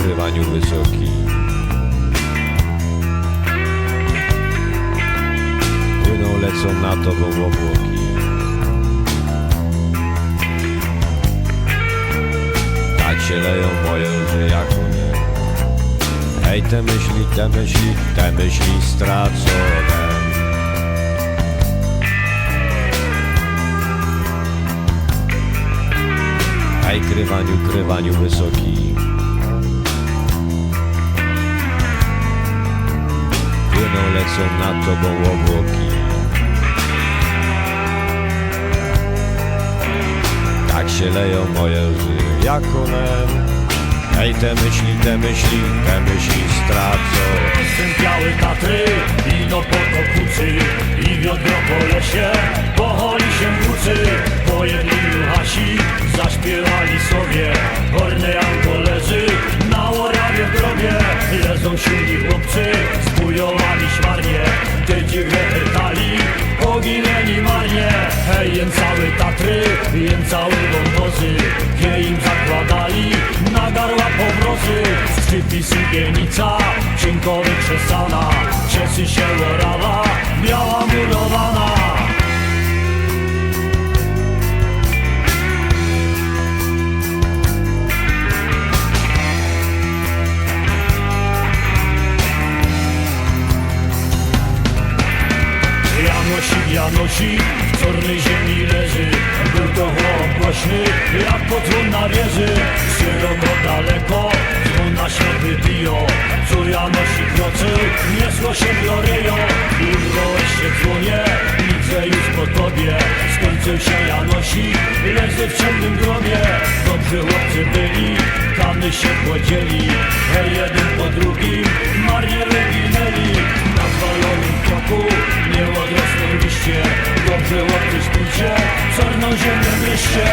krywaniu wysoki. Płyną, lecą na tobą obłoki. Tak się leją moje łzy jak nie. Hej, te myśli stracone. Hej, krywaniu wysoki. Płyną, lecą nad tobą obłoki. Tak się leją moje łzy jak one. Hej, te myśli stracone. Stępiały Tatry, wino po kokucy i wiodro po lesie, pocholi się włócy. Pojedli Hasi, zaśpiewali sobie horne Angolezy. Na Orawie w grobie lezą silni chłopcy, zbujowali śmarnie, te dziwne pytali, poginęli marnie. Hej, jem całe Tatry, jem całe wąwozy, je im zakładali na garła powrozy. Skrzypi Sygienica, Cienkowy Krzesana, Ciesy się Orawa, biała murowana. Janosik w czarnej ziemi leży. Był to chłop głośny, jak potwór na wieży. Szeroko daleko, dzwon na ślepy dio. Co Janosik kroczył, niesło się gloryjo. Urwałeś się dzwonie, widzę już po tobie. Skończył się Janosik, leży w ciemnym grobie. Dobrzy chłopcy byli, kamy się podzieli. Hej, jeden po drugim, marnie wyginęli. Na zwalonym kroku nie odrosną liście. Dobrze chłopcy śpijcie, czarną ziemię mieście.